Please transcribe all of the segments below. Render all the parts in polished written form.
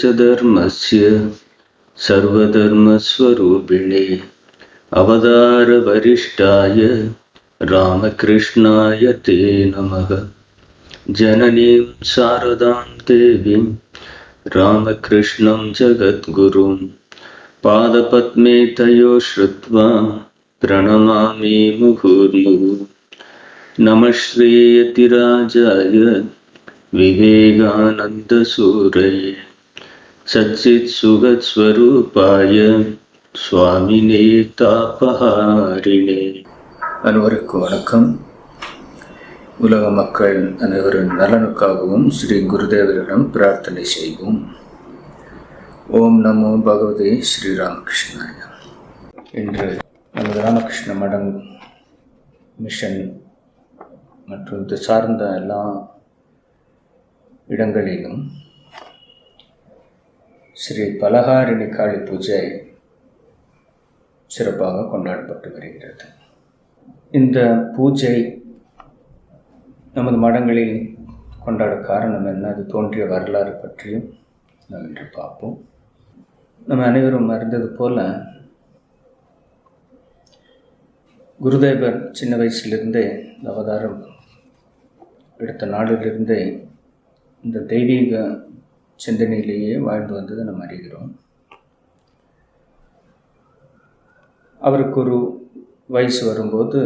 च धर्मस्य सर्वधर्मस्वरूपिणे अवतारवरिष्ठाय रामकृष्णाय ते नमः। जननीं शारदां देवीं रामकृष्णं जगद्गुरुं पादपद्मे तयो श्रुत्वा प्रणमामि मुहुर्मुहुः। नमः श्रीयतिराजाय विवेकानन्दसूरये सच्चित्सुखस्वरूपाय स्वामिने तापहारिणे. அனைவருக்கும் வணக்கம். உலக மக்கள் அனைவரின் நலனுக்காகவும் ஸ்ரீ குருதேவரிடம் பிரார்த்தனை செய்வோம். ஓம் நமோ பகவதே ஸ்ரீ ராமகிருஷ்ணாய. இன்று நமது ராமகிருஷ்ண மடம் மிஷன் மற்றும் இது சார்ந்த எல்லா இடங்களிலும் ஸ்ரீ பலகாரிணி காளி பூஜை சிறப்பாக கொண்டாடப்பட்டு வருகிறது. இந்த பூஜை நமது மடங்களில் கொண்டாட காரணம் என்ன, அது தோன்றிய வரலாறு பற்றியும் நாம் இன்று பார்ப்போம். நம்ம அனைவரும் அறிந்தது போல குருதேவர் சின்ன வயசிலிருந்தே இந்த அவதாரம் எடுத்த நாளிலிருந்தே இந்த தெய்வீக சிந்தனையிலேயே வாழ்ந்து வந்ததை நம்ம அறிகிறோம். அவருக்கு ஒரு வயசு வரும்போது,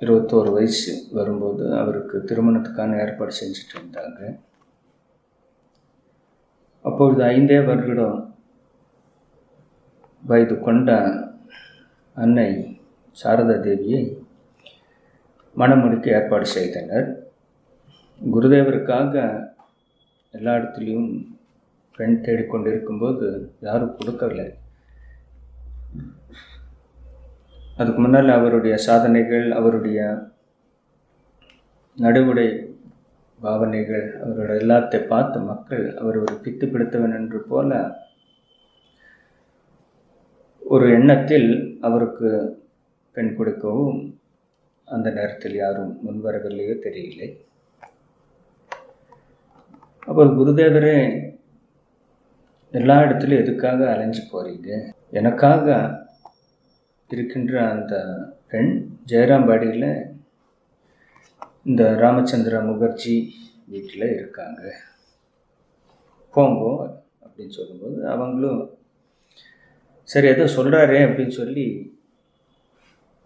21 வயசு வரும்போது அவருக்கு திருமணத்துக்கான ஏற்பாடு செஞ்சுட்டு இருந்தாங்க. அப்பொழுது 5 வருடம் வயது கொண்ட அன்னை சாரதா தேவியை மணமுடிக்க ஏற்பாடு செய்தனர். குருதேவருக்காக எல்லா இடத்துலையும் பெண் தேடிக்கொண்டிருக்கும்போது யாரும் கொடுக்கவில்லை. அதுக்கு முன்னால் அவருடைய சாதனைகள், அவருடைய நடுவுடை பாவனைகள், அவரோட எல்லாத்தை பார்த்த மக்கள் அவர் ஒரு பித்து பிடித்தவன் என்று போல ஒரு எண்ணத்தில் அவருக்கு பெண் கொடுக்கவும் அந்த நேரத்தில் யாரும் முன்வரவில்லையோ தெரியலை. அப்போ குருதேவரே எல்லா இடத்துலையும் எதுக்காக அலைஞ்சு போகிறீங்க, எனக்காக இருக்கின்ற அந்த பெண் ஜெயராம்பாடியில் இந்த ராமச்சந்திர முகர்ஜி வீட்டில் இருக்காங்க, போங்கோ அப்படின்னு சொல்லும்போது அவங்களும் சரி ஏதோ சொல்கிறாரே அப்படின்னு சொல்லி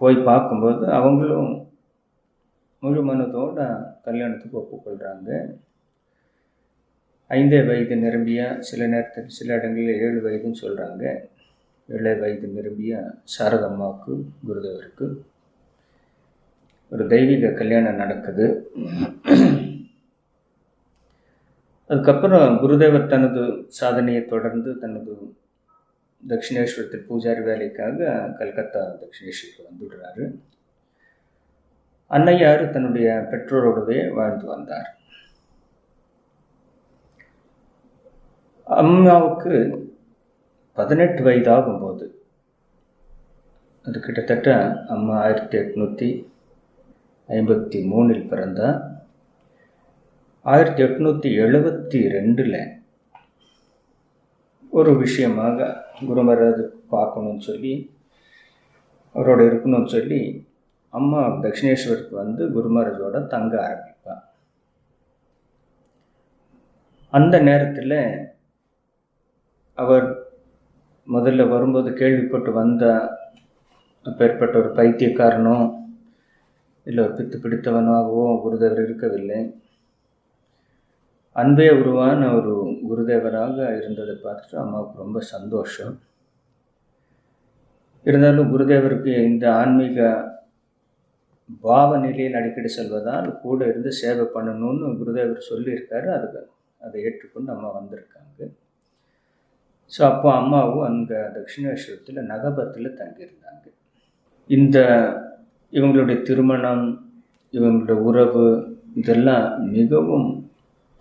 போய் பார்க்கும்போது அவங்களும் முழு மனதோட கல்யாணத்துக்கு ஒப்புக்கொள்கிறாங்க. 5 வயது நிரம்பிய, சில நேரத்தில் சில இடங்களில் 7 வயதுன்னு சொல்கிறாங்க, 7 வயது நிரம்பிய சாரதம்மாவுக்கு குருதேவருக்கு ஒரு தெய்வீக கல்யாணம் நடக்குது. அதுக்கப்புறம் குருதேவர் தனது சாதனையை தொடர்ந்து தனது தட்சிணேஸ்வரத்தில் பூஜாரி வேலைக்காக கல்கத்தா தட்சிணேஸ்வரத்துக்கு வந்துடுறாரு. அன்னையார் தன்னுடைய பெற்றோரோடவே வாழ்ந்து வந்தார். அம்மாவுக்கு 18 வயதாகும்போது, அது கிட்டத்தட்ட அம்மா 1853 பிறந்தார். 1872 ஒரு விஷயமாக குருமராஜ் பார்க்கணும்னு சொல்லி, அவரோட இருக்கணும்னு சொல்லி அம்மா தட்சிணேஸ்வரத்துக்கு வந்து குருமராஜோட தங்க ஆரம்பிப்பார். அந்த நேரத்தில் அவர் முதல்ல வரும்போது கேள்விப்பட்டு வந்த அப்பேற்பட்ட ஒரு பைத்தியக்காரனோ இல்லை ஒரு பித்து பிடித்தவனாகவோ குருதேவர் இருக்கவில்லை. அன்பே உருவான ஒரு குருதேவராக இருந்ததை பார்த்துட்டு அம்மாவுக்கு ரொம்ப சந்தோஷம். இருந்தாலும் குருதேவருக்கு இந்த ஆன்மீக பாவ நிலையில் அடிக்கடி செல்வதால் கூட இருந்து சேவை பண்ணணும்னு குருதேவர் சொல்லியிருக்காரு. அதை ஏற்றுக்கொண்டு அம்மா வந்திருக்காங்க. ஸோ அப்போ அம்மாவும் அங்கே தட்சிணேஸ்வரத்தில் நகபத்தில் தங்கியிருந்தாங்க. இவங்களுடைய திருமணம், இவங்களுடைய உறவு இதெல்லாம் மிகவும்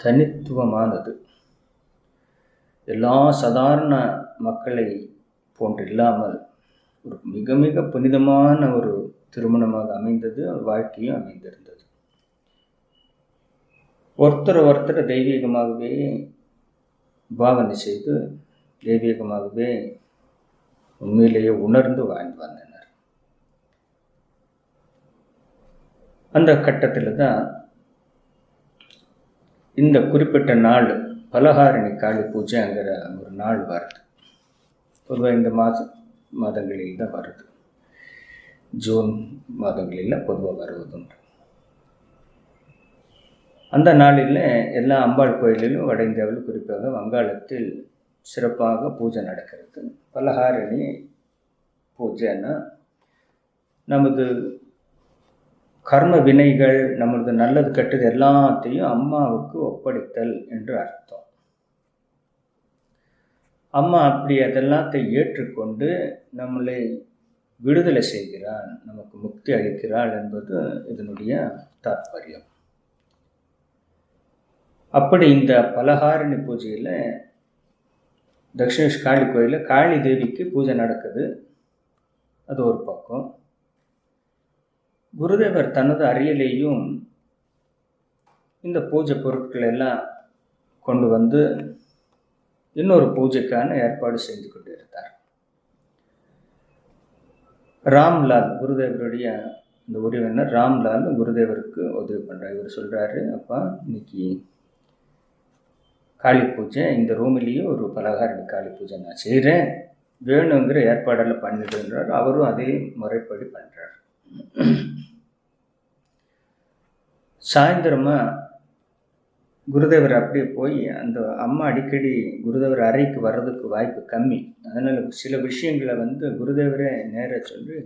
தனித்துவமானது. எல்லா சாதாரண மக்களை போன்று இல்லாமல் ஒரு மிக மிக புனிதமான ஒரு திருமணமாக அமைந்தது, வாழ்க்கையும் அமைந்திருந்தது. ஒருத்தர் தெய்வீகமாகவே பாவனை செய்து தெய்வீகமாகவே உண்மையிலேயே உணர்ந்து வாழ்ந்து வந்தனர். அந்த கட்டத்தில் தான் இந்த குறிப்பிட்ட நாள் பலகாரணி காளி பூஜைங்கிற ஒரு நாள் வருது. பொதுவாக இந்த மாதங்களில் தான் வருது. ஜூன் மாதங்களில் பொதுவாக வருவதுண்டு. அந்த நாளில் எல்லா அம்பாள் கோயிலிலும் வட இந்தியாவில் குறிப்பாக வங்காளத்தில் சிறப்பாக பூஜை நடக்கிறது. பலகாரணி பூஜைன்னா நமது கர்ம வினைகள், நமது நல்லது கெட்டது எல்லாத்தையும் அம்மாவுக்கு ஒப்படைத்தல் என்று அர்த்தம். அம்மா அப்படி அதெல்லாத்தையும் ஏற்றுக்கொண்டு நம்மளை விடுதலை செய்கிறாள், நமக்கு முக்தி அளிக்கிறாள் என்பது இதனுடைய தாற்பயம். அப்படி இந்த பலகாரணி பூஜையில் தக்ஷிணேஷ் காளி கோயிலில் காளி தேவிக்கு பூஜை நடக்குது. அது ஒரு பக்கம். குருதேவர் தனது அறையிலேயும் இந்த பூஜை பொருட்கள் எல்லாம் கொண்டு வந்து இன்னொரு பூஜைக்கான ஏற்பாடு செய்து கொண்டிருந்தார். ராம்லால், குருதேவருடைய இந்த உறவினர் ராம்லால் குருதேவருக்கு உதவி பண்ணுறார். இவர் சொல்கிறாரு, அப்பா இன்னைக்கு காளி பூஜை, இந்த ரூமிலேயும் ஒரு பலகாரணி காளி பூஜை நான் செய்கிறேன், வேணுங்கிற ஏற்பாடெல்லாம் பண்ணிடுன்றார். அவரும் அதே முறைப்படி பண்ணுறார். சாயந்தரமாக குருதேவர் அப்படியே போய், அந்த அம்மா அடிக்கடி குருதேவர் அறைக்கு வர்றதுக்கு வாய்ப்பு கம்மி. அதனால் சில விஷயங்களை குருதேவரே நேராக சொல்லி,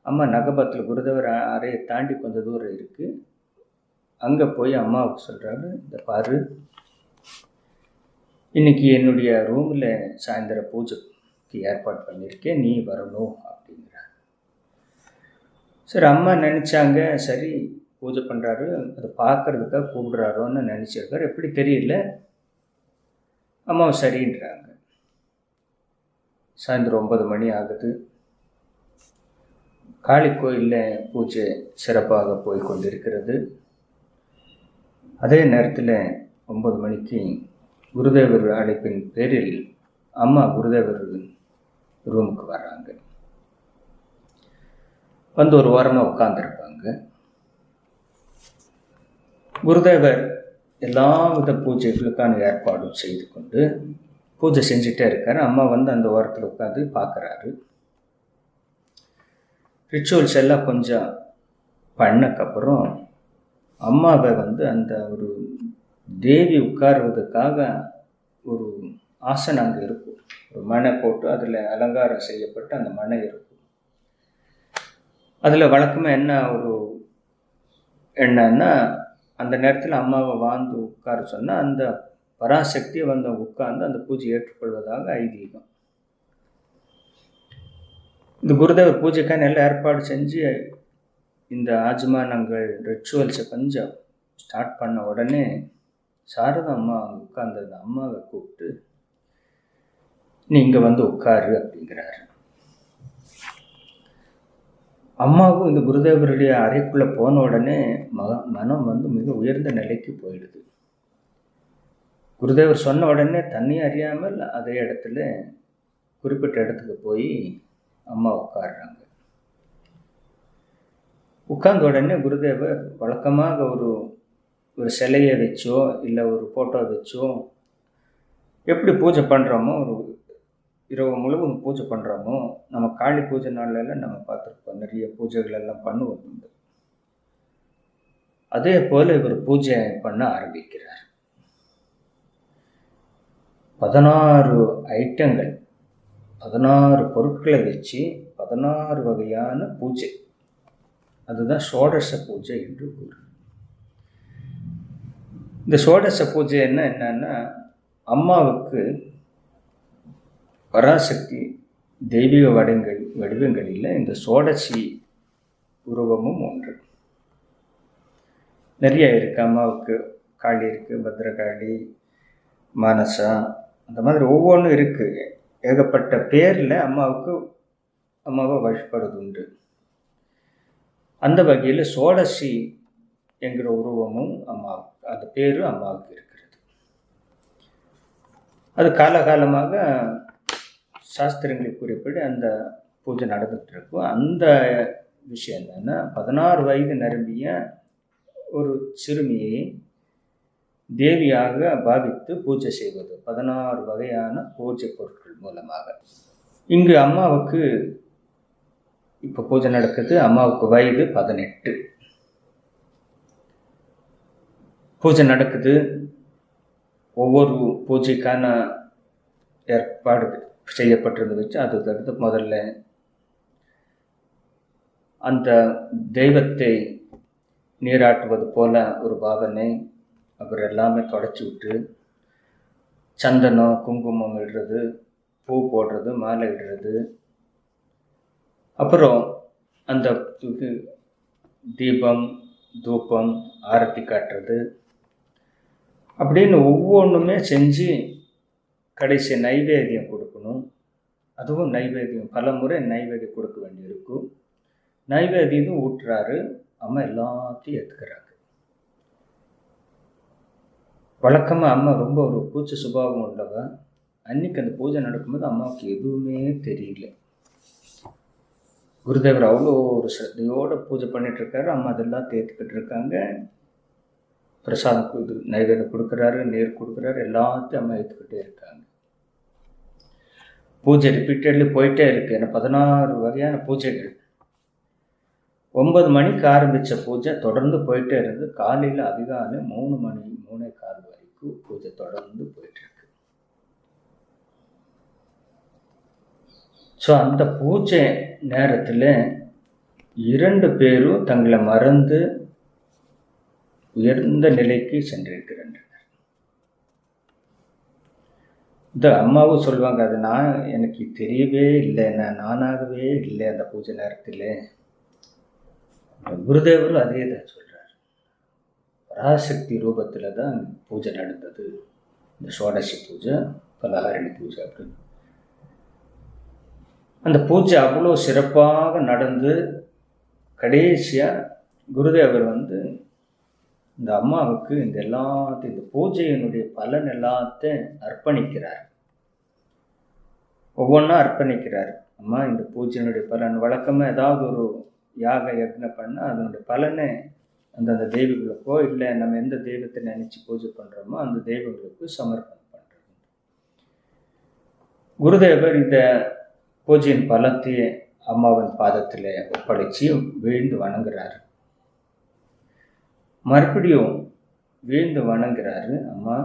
அம்மா நகபத்தில் குருதேவர் அறையை தாண்டி கொஞ்சம் தூரம் இருக்குது, அங்கே போய் அம்மாவுக்கு சொல்கிறாரு, இந்த பாரு, இன்றைக்கி என்னுடைய ரூமில் சாயந்தர பூஜைக்கு ஏற்பாடு பண்ணியிருக்கேன், நீ வரணும் அப்படிங்கிறார். சரி, அம்மா நினச்சாங்க, சரி பூஜை பண்ணுறாரு, அதை பார்க்குறதுக்காக கூப்பிடுறாரோன்னு நினச்சிருக்காரு, எப்படி தெரியல. அம்மாவை சரின்றாங்க. சாயந்தரம் 9 மணி ஆகுது. காளி கோயிலில் பூஜை சிறப்பாக போய் கொண்டிருக்கிறது. அதே நேரத்தில் 9 மணிக்கு குருதேவர் அழைப்பின் பேரில் அம்மா குருதேவர் ரூமுக்கு வர்றாங்க. வந்து ஒரு ஓரமாக உட்காந்துருப்பாங்க. குருதேவர் எல்லா வித பூஜைகளுக்கான ஏற்பாடும் செய்து கொண்டு பூஜை செஞ்சுட்டே இருக்காரு. அம்மா அந்த ஓரத்தில் உட்காந்து பார்க்குறாரு. ரிச்சுவல்ஸ் எல்லாம் கொஞ்சம் பண்ணக்கப்புறம் அம்மாவை அந்த ஒரு தேவி உட்காருவதற்காக ஒரு ஆசனம் அங்கே இருக்கும். ஒரு மனை போட்டு அதில் அலங்காரம் செய்யப்பட்டு அந்த மனை இருக்கும். அதில் வழக்கமாக என்ன ஒரு என்னன்னா, அந்த நேரத்தில் அம்மாவை வாழ்ந்து உட்கார சொன்னால் அந்த பராசக்தியை உட்கார்ந்து அந்த பூஜை ஏற்றுக்கொள்வதாக ஐதீகம். இந்த குருதேவர் பூஜைக்கான எல்லாம் ஏற்பாடு செஞ்சு இந்த ஆஜ்மானங்கள் ரிச்சுவல்ஸை கொஞ்சம் ஸ்டார்ட் பண்ண உடனே சாரதா அம்மா உட்கார்ந்தது அம்மாவை கூப்பிட்டு, நீ இங்கே உட்காரு அப்படிங்கிறாரு. அம்மாவும் இந்த குருதேவருடைய அறைக்குள்ளே போன உடனே மனம் மிக உயர்ந்த நிலைக்கு போயிடுது. குருதேவர் சொன்ன உடனே தண்ணி அறியாமல் அதே இடத்துல குறிப்பிட்ட இடத்துக்கு போய் அம்மா உட்காடுறாங்க. உட்கார்ந்த உடனே குருதேவர் வழக்கமாக ஒரு சிலையை வச்சோ இல்லை ஒரு ஃபோட்டோ வச்சோ எப்படி பூஜை பண்ணுறோமோ, ஒரு இரவு முழுவதும் பூஜை பண்ணுறோமோ, நம்ம காளி பூஜை நாளெல்லாம் நம்ம பார்த்துருப்போம், நிறைய பூஜைகள் எல்லாம் பண்ணுவோம் உண்டு. அதே போல் இவர் பூஜை பண்ண ஆரம்பிக்கிறார். 16 ஐட்டங்கள், 16 பொருட்களை வச்சு 16 வகையான பூஜை. அதுதான் ஷோடச பூஜை என்று கூறு. இந்த ஷோடச பூஜை என்னன்னா, அம்மாவுக்கு பராசக்தி தெய்வீக வடிவங்களில் இந்த சோடசி உருவமும் ஒன்று. நிறைய இருக்குது. அம்மாவுக்கு காளி இருக்குது, பத்ரகாளி, மானசா, அந்த மாதிரி ஒவ்வொன்றும் இருக்குது. ஏகப்பட்ட பேரில் அம்மாவை வழிபடுவது உண்டு. அந்த வகையில் சோடசி என்கிற உருவமும் அம்மாவுக்கு, அந்த பேரும் அம்மாவுக்கு இருக்கிறது. அது காலகாலமாக சாஸ்திரங்கள் குறிப்பிட்டு அந்த பூஜை நடந்துகிட்டு இருக்கும். அந்த விஷயம் என்னன்னா, 16 வயது நிரம்பிய ஒரு சிறுமியை தேவியாக பாவித்து பூஜை செய்வது 16 வகையான பூஜை பொருட்கள் மூலமாக. இங்கு அம்மாவுக்கு இப்போ பூஜை நடக்குது. அம்மாவுக்கு வயது 18. பூஜை நடக்குது. ஒவ்வொரு பூஜைக்கான ஏற்பாடு செய்யப்பட்டிருந்து வச்சு அது தடுத்து முதல்ல அந்த தெய்வத்தை நீராட்டுவது போல ஒரு பாவனை, அப்புறம் எல்லாமே தொடச்சி விட்டு சந்தனம் குங்குமம் இடுறது, பூ போடுறது, மாலை இடுறது, அப்புறம் அந்த தீபம் தூபம் ஆரத்தி காட்டுறது அப்படின்னு ஒவ்வொன்றுமே செஞ்சு கடைசி நைவேத்தியம் கொடுக்கணும். அதுவும் நைவேத்தியம் பல முறை நைவேத்தியம் கொடுக்க வேண்டியிருக்கும். நைவேத்தியம் ஊட்டுறாரு. அம்மா எல்லாத்தையும் ஏற்றுக்கிறாங்க. வழக்கமாக அம்மா ரொம்ப ஒரு கூச்ச சுபாவம் உள்ளவ. அன்னைக்கு அந்த பூஜை நடக்கும்போது அம்மாவுக்கு எதுவுமே தெரியல. குருதேவர் அவ்வளோ ஒரு ஸ்ரத்தையோடு பூஜை பண்ணிட்டுருக்காரு. அம்மா அதெல்லாம் தேர்த்துக்கிட்டு இருக்காங்க. பிரசாதம் நைவேத்தியம் கொடுக்குறாரு, நீர் கொடுக்குறாரு, எல்லாத்தையும் அம்மா ஏற்றுக்கிட்டே இருக்காங்க. பூஜை ரிப்பீட்டட்லி போயிட்டே இருக்கு. ஏன்னா 16 வகையான பூஜைகள். 9 மணிக்கு ஆரம்பித்த பூஜை தொடர்ந்து போயிட்டே இருந்து காலையில் அதிகாலை 3 மணி 3:15 வரைக்கும் பூஜை தொடர்ந்து போயிட்டுருக்கு. ஸோ அந்த பூஜை நேரத்தில் 2 பேரும் தங்களை மறந்து உயர்ந்த நிலைக்கு சென்றிருக்கிறேன். இந்த அம்மாவும் சொல்லுவாங்க, அது எனக்கு தெரியவே இல்லை, நானாகவே இல்லை அந்த பூஜை நேரத்தில். குருதேவரும் அதே தான் சொல்கிறார். பராசக்தி ரூபத்தில் தான் பூஜை நடந்தது. இந்த சோடசி பூஜை, பலஹாரணி பூஜை அப்படின்னு. அந்த பூஜை அவ்வளோ சிறப்பாக நடந்து கடைசியாக குருதேவர் இந்த அம்மாவுக்கு இந்த எல்லாத்தையும் இந்த பூஜையினுடைய பலன் எல்லாத்தையும் அர்ப்பணிக்கிறார். ஒவ்வொன்றா அர்ப்பணிக்கிறார். அம்மா இந்த பூஜையினுடைய பலன் வழக்கமாக ஏதாவது ஒரு யாக யக்னம் பண்ணால் அதனுடைய பலனை அந்தந்த தெய்வங்களுக்கோ இல்லை நம்ம எந்த தெய்வத்தை நினச்சி பூஜை பண்ணுறோமோ அந்த தெய்வங்களுக்கு சமர்ப்பணம் பண்ணுறது. குருதேவர் இந்த பூஜையின் பலத்தையே அம்மாவின் பாதத்தில் ஒப்படைச்சி வீழ்ந்து வணங்குறாரு. மறுபடியும் வீழ்ந்து வணங்குறாரு. அம்மா,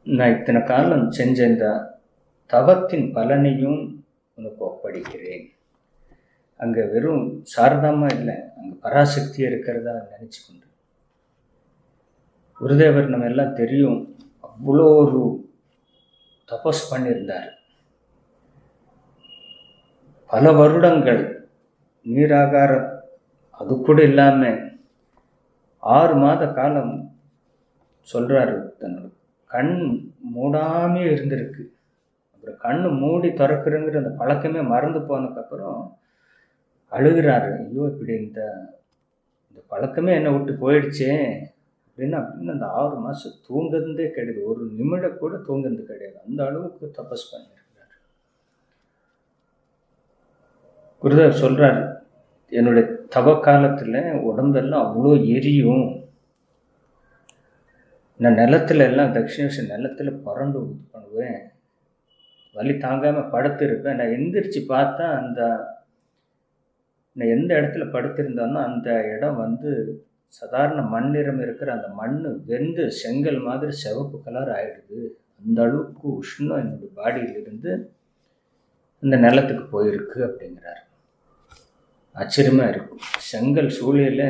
நான் இத்தனை காலம் செஞ்ச இந்த தவத்தின் பலனையும் உனக்கு ஒப்படைக்கிறேன். அங்கே வெறும் சாரதாமா இல்லை, அங்கே பராசக்தி இருக்கிறதா நினச்சி கொண்டு. குருதேவர் நம்ம எல்லாம் தெரியும், அவ்வளோ ஒரு தபஸ் பண்ணியிருந்தார். பல வருடங்கள் நீராகாரம் அது கூட இல்லாமல் 6 மாத காலம் சொல்கிறாரு. தன்னோட கண் மூடாமே இருந்திருக்கு. அப்புறம் கண்ணு மூடி திறக்கிறங்கிற அந்த பழக்கமே மறந்து போனதுக்கப்புறம் அழுகிறாரு. ஐயோ, இப்படி இந்த பழக்கமே என்னை விட்டு போயிடுச்சே அப்படின்னு அந்த 6 மாதம் தூங்குறதே கிடையாது. ஒரு நிமிடம் கூட தூங்குறது கிடையாது. அந்த அளவுக்கு தபஸ் பண்ணியிருக்கிறார். குருதேவர் சொல்கிறார், என்னுடைய தவ காலத்தில் உடம்பெல்லாம் அவ்வளோ எரியும். நான் நிலத்துல எல்லாம் தட்சிணேஸ்வர நிலத்தில் புரண்டு இது பண்ணுவேன். வலி தாங்காமல் படுத்திருப்பேன். நான் எந்திரிச்சு பார்த்தா நான் எந்த இடத்துல படுத்திருந்தானோ அந்த இடம் சாதாரண மண்ணிறம் இருக்கிற அந்த மண் வெந்து செங்கல் மாதிரி சிவப்பு கலர் ஆகிடுது. அந்த அளவுக்கு உஷ்ணம் என்னுடைய பாடியிலிருந்து இந்த நிலத்துக்கு போயிருக்கு அப்படிங்கிறார். ஆச்சரியமாக இருக்கும். செங்கல் சூழலில்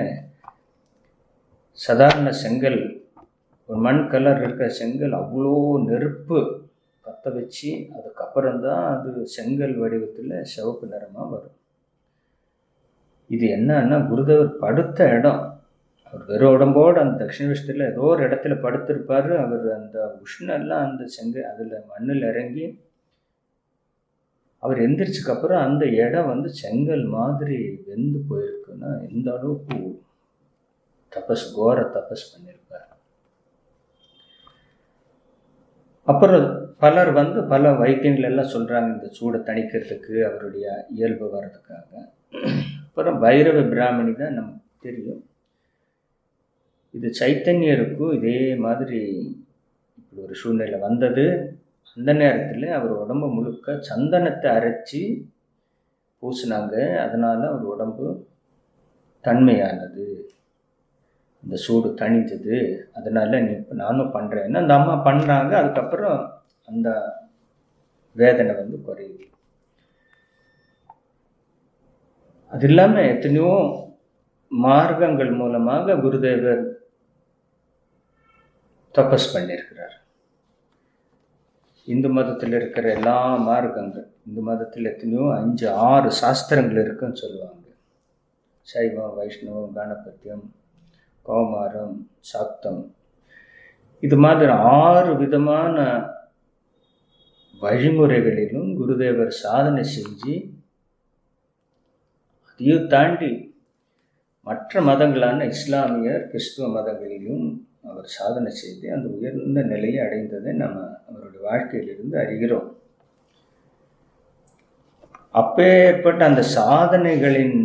சாதாரண செங்கல், ஒரு மண் கலர் இருக்கிற செங்கல் அவ்வளோ நெருப்பு பற்ற வச்சு அதுக்கப்புறம்தான் அது செங்கல் வடிவத்தில் சிவப்பு நிறமாக வரும். இது என்னன்னா, குருதேவர் படுத்த இடம். அவர் வெறும் உடம்போடு அந்த தட்சிணேஸ்வரத்தில் ஏதோ ஒரு இடத்துல படுத்திருப்பார். அவர் அந்த உஷ்ணம் எல்லாம் அந்த அதில் மண்ணில் இறங்கி அவர் எந்திரிச்சதுக்கப்புறம் அந்த இடம் செங்கல் மாதிரி வெந்து போயிருக்குன்னா எந்த அளவுக்கு கோர தபஸ் பண்ணியிருப்பார். அப்புறம் பலர் பல வைத்தியங்கள் எல்லாம் சொல்கிறாங்க இந்த சூடை தணிக்கிறதுக்கு, அவருடைய இயல்பு வர்றதுக்காக. அப்புறம் பைரவ பிராமணி தான் நமக்கு தெரியும். இது சைத்தன்யருக்கும் இதே மாதிரி இப்படி ஒரு சூழ்நிலை வந்தது. அந்த நேரத்தில் அவர் உடம்பு முழுக்க சந்தனத்தை அரைச்சி பூசினாங்க. அதனால் அவர் உடம்பு தன்மையானது, இந்த சூடு தணிஞ்சது. அதனால் நானும் பண்ணுறேன்னு அந்த அம்மா பண்ணுறாங்க. அதுக்கப்புறம் அந்த வேதனை குறையுது. அது இல்லாமல் எத்தனையோ மார்க்கங்கள் மூலமாக குருதேவர் தபஸ் பண்ணியிருக்கிறார். இந்து மதத்தில் இருக்கிற எல்லா மார்க்கங்கள், இந்து மதத்தில் எத்தனையோ 5-6 சாஸ்திரங்கள் இருக்குன்னு சொல்லுவாங்க. சைவம், வைஷ்ணவம், கணபத்தியம், கௌமாரம், சாக்தம், இது மாதிரி 6 விதமான வழிமுறைகளிலும் குருதேவர் சாதனை செஞ்சு, அதையும் தாண்டி மற்ற மதங்களான இஸ்லாமியர், கிறிஸ்துவ மதங்களிலும் அவர் சாதனை செய்து அந்த உயர்ந்த நிலையை அடைந்ததை நம்ம அவருடைய வாழ்க்கையிலிருந்து அறிகிறோம். அப்பேற்பட்ட அந்த சாதனைகளின்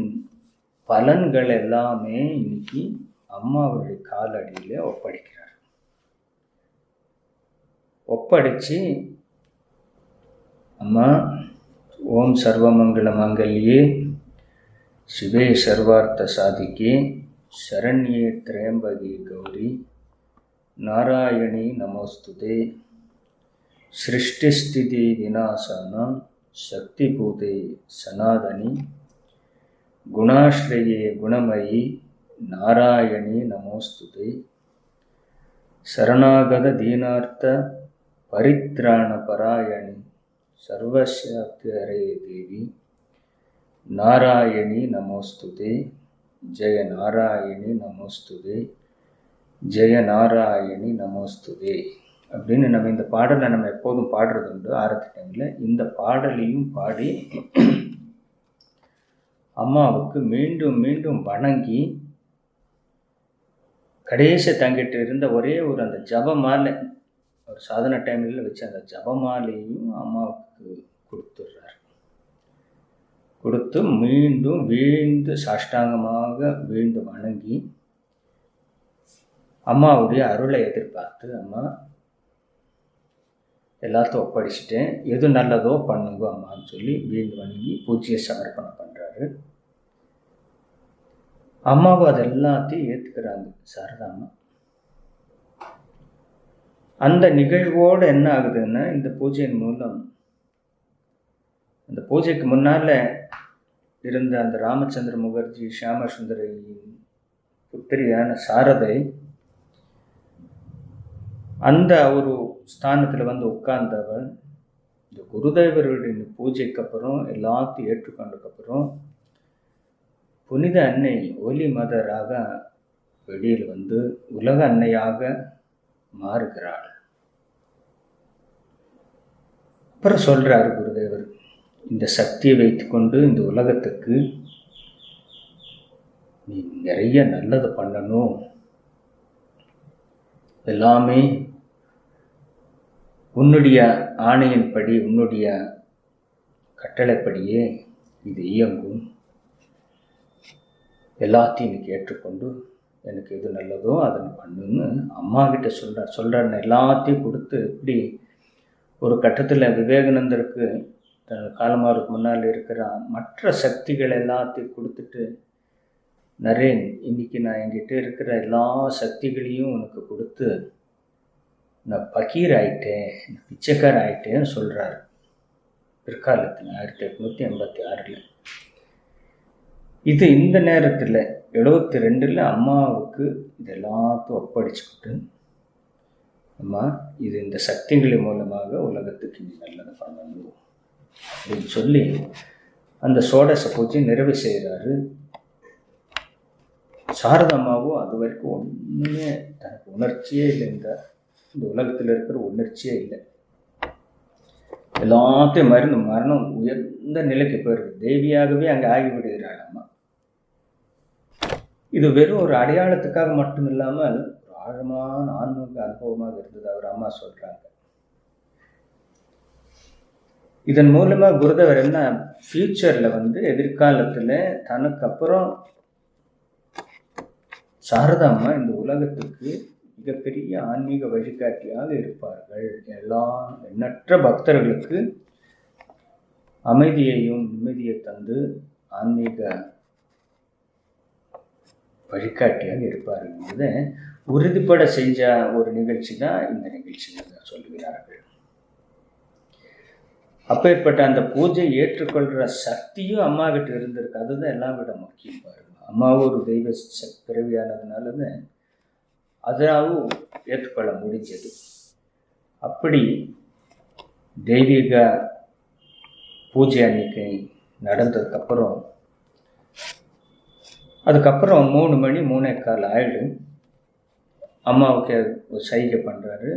பலன்கள் எல்லாமே இன்னைக்கு அம்மாவுடைய காலடியில் ஒப்படைக்கிறார். ஒப்படைச்சு, அம்மா ஓம் சர்வமங்கள மங்கல்யே சிவே சர்வார்த்த சாதிக்கே சரண்யே திரையம்பகி கௌரி நாராயணி நமோஸ்துதே சிருஷ்டிஸ்திதி விநாசானாம் சக்திபூதே சனாதனி குணாஸ்ரயே குணமயி நாராயணி நமோஸ்துதே சரணாகத தீனார்த்த பரித்ராண பராயணி சர்வஸ்யாப்திஹரே தேவி நாராயணி நமோஸ்துதே ஜெய நாராயணி நமோஸ்துதே ஜெய நாராயணி நமோஸ்துதே அப்படின்னு நம்ம இந்த பாடலை நம்ம எப்போதும் பாடுறது உண்டு ஆரத்தி டைமில். இந்த பாடலையும் பாடி அம்மாவுக்கு மீண்டும் மீண்டும் வணங்கி, கடைசி தங்கிட்டு இருந்த ஒரே ஒரு அந்த ஜபமாலை, ஒரு சாதனை டைமில் வச்சு அந்த ஜபமாலையும் அம்மாவுக்கு கொடுத்துட்றார். கொடுத்து மீண்டும் வீழ்ந்து சாஷ்டாங்கமாக வீழ்ந்து வணங்கி அம்மாவுடைய அருளை எதிர்பார்த்து, அம்மா எல்லாத்தையும் ஒப்படைச்சிட்டேன், எது நல்லதோ பண்ணுங்க அம்மான்னு சொல்லி வீழ்ந்து வணங்கி பூஜையை சமர்ப்பணம் பண்ணுறாரு. அம்மாவும் அது எல்லாத்தையும் ஏற்றுக்கிறாங்க சாரதாம்மா. அந்த நிகழ்வோடு என்ன ஆகுதுன்னா, இந்த பூஜையின் மூலம் அந்த பூஜைக்கு முன்னால் இருந்த அந்த ராமச்சந்திர முகர்ஜி ஷியாம சுந்தரியின் புத்திரியான சாரதை அந்த ஒரு ஸ்தானத்தில் உட்கார்ந்தவள் இந்த குருதேவருடைய பூஜைக்கு அப்புறம் எல்லாத்தையும் ஏற்றுக்கொண்டதுக்கப்புறம் புனித அன்னை ஒலி மதராக வெளியில் உலக அன்னையாக மாறுகிறாள். அப்புறம் சொல்கிறார் குருதேவர், இந்த சக்தியை வைத்துக்கொண்டு இந்த உலகத்துக்கு நீ நிறைய நல்லது பண்ணணும், எல்லாமே உன்னுடைய ஆணையின்படி, உன்னுடைய கட்டளைப்படியே இது இயங்கும், எல்லாத்தையும் எனக்கு ஏற்றுக்கொண்டு எனக்கு எது நல்லதோ அதை பண்ணுன்னு அம்மா கிட்ட சொல்கிறார். எல்லாத்தையும் கொடுத்து இப்படி ஒரு கட்டத்தில் விவேகானந்தருக்கு காலமாருக்கு முன்னால் இருக்கிற மற்ற சக்திகள் எல்லாத்தையும் கொடுத்துட்டு, நரேன், இன்னைக்கு நான் என்கிட்ட இருக்கிற எல்லா சக்திகளையும் உனக்கு கொடுத்து நான் பகீர் ஆயிட்டேன், பிச்சைக்கார ஆயிட்டேன்னு சொல்கிறார். பிற்காலத்தில் 1886 இது இந்த நேரத்தில் 72 அம்மாவுக்கு இது எல்லாத்தையும் ஒப்படைச்சுக்கிட்டு, அம்மா இது இந்த சக்திகளின் மூலமாக உலகத்துக்கு நீ நல்லது பண்ணணும் அப்படின்னு சொல்லி அந்த சோடச பூஜை நிறைவு செய்கிறாரு. சாரதாம்மாவும் அது வரைக்கும் ஒன்றுமே தனக்கு உணர்ச்சியே இல்லை, இந்த உலகத்தில் இருக்கிற உணர்ச்சியே இல்லை, எல்லாத்தையும் மரணம் உயர்ந்த நிலைக்கு போயிருக்கு, தேவியாகவே அங்கே ஆகிவிடுகிறாள் அம்மா. இது வெறும் ஒரு அடையாளத்துக்காக மட்டும் இல்லாமல் ஒரு ஆழமான ஆன்மீக அனுபவமாக இருந்தது. அவர் அம்மா சொல்கிறாங்க, இதன் மூலமாக குருதேவர் என்ன ஃபியூச்சரில் எதிர்காலத்தில் தனக்கு அப்புறம் சாரதாம்மா இந்த உலகத்துக்கு மிகப்பெரிய ஆன்மீக வழிகாட்டியாக இருப்பார்கள். எண்ணற்ற பக்தர்களுக்கு அமைதியையும் நிம்மதியை தந்து ஆன்மீக வழிகாட்டியாக இருப்பார்கள் என்பதை உறுதிப்பட செஞ்ச ஒரு நிகழ்ச்சி தான் இந்த நிகழ்ச்சி சொல்லுகிறார்கள். அப்பேற்பட்ட அந்த பூஜை ஏற்றுக்கொள்கிற சக்தியும் அம்மா கிட்ட இருந்திருக்கு. அதுதான் எல்லாம் விட முக்கியம் பாருங்க. அம்மாவும் ஒரு தெய்வ பிறவியானதுனால தான் அதாவும் ஏற்றுக்கொள்ள முடிஞ்சது. அப்படி தெய்வீக பூஜை அன்னைக்கு நடந்ததுக்கப்புறம் அதுக்கப்புறம் 3 மணி 3:15 ஆயிடும். அம்மாவுக்கு ஒரு சைகை பண்ணுறாரு,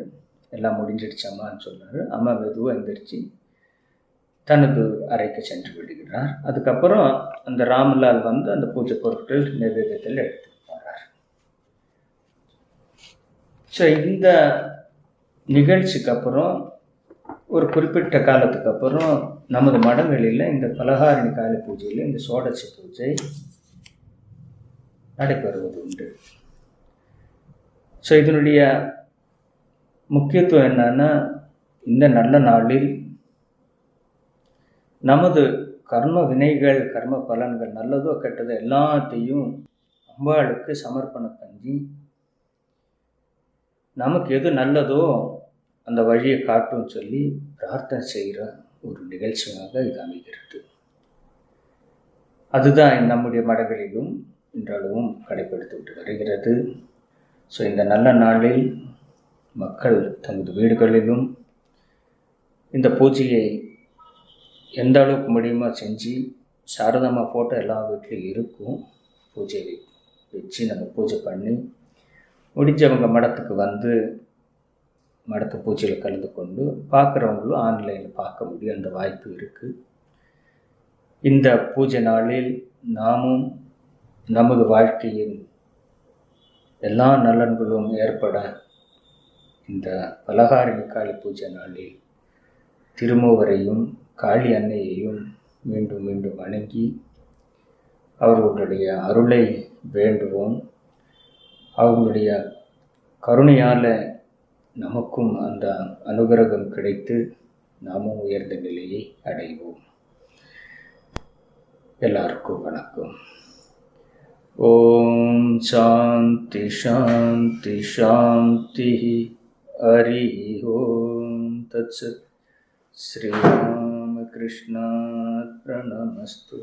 எல்லாம் முடிஞ்சிடுச்சு அம்மான்னு சொல்கிறாரு. அம்மா மெதுவாக எந்திரிச்சு தனது அறைக்கு சென்று விடுகிறார். அதுக்கப்புறம் அந்த ராம்லால் அந்த பூஜை பொருட்கள் நைவேத்தியத்தில் எடுத்து போகிறார். ஸோ இந்த நிகழ்ச்சிக்கு அப்புறம் ஒரு குறிப்பிட்ட காலத்துக்கு அப்புறம் நமது மடங்களில் இந்த பலகாரணி காலை பூஜையில் இந்த சோடசி பூஜை நடைபெறுவது உண்டு. ஸோ இதனுடைய முக்கியத்துவம் என்னன்னா, இந்த நல்ல நாளில் நமது கர்ம வினைகள் கர்ம பலன்கள் நல்லதோ கெட்டதோ எல்லாத்தையும் அம்பாளுக்கு சமர்ப்பணம் பண்ணி நமக்கு எது நல்லதோ அந்த வழியை காட்டும் சொல்லி பிரார்த்தனை செய்கிற ஒரு நிகழ்ச்சியாக இது அமைகிறது. அதுதான் நம்முடைய மடங்களிலும் இன்றளவும் கடைபிடித்து வருகிறது. ஸோ இந்த நல்ல நாளில் மக்கள் தமது வீடுகளிலும் இந்த பூஜையை எந்த அளவுக்கு முடியுமோ செஞ்சு, சாரதாம்மா ஃபோட்டோ எல்லா வீட்லையும் இருக்கும், பூஜையை வச்சு நம்ம பூஜை பண்ணி முடிஞ்சவங்க மடத்துக்கு மடத்து பூஜையில் கலந்து கொண்டு பார்க்குறவங்களும் ஆன்லைனில் பார்க்க முடியும், அந்த வாய்ப்பு இருக்குது. இந்த பூஜை நாளில் நாமும் நமது வாழ்க்கையின் எல்லா நலன்களும் ஏற்பட இந்த பலகாரணி காளி பூஜை நாளில் திருமூவரையும் காளி அன்னையையும் மீண்டும் மீண்டும் வணங்கி அவர்களுடைய அருளை வேண்டுவோம். அவர்களுடைய கருணையால் நமக்கும் அந்த அனுகிரகம் கிடைத்து நாமும் உயர்ந்த நிலையை அடைவோம். எல்லாருக்கும் வணக்கம். ஓம் சாந்தி சாந்தி சாந்தி. ஹரி ஓம் தத்சத். ஸ்ரீ ராமகிருஷ்ணார்ப்பணமஸ்து.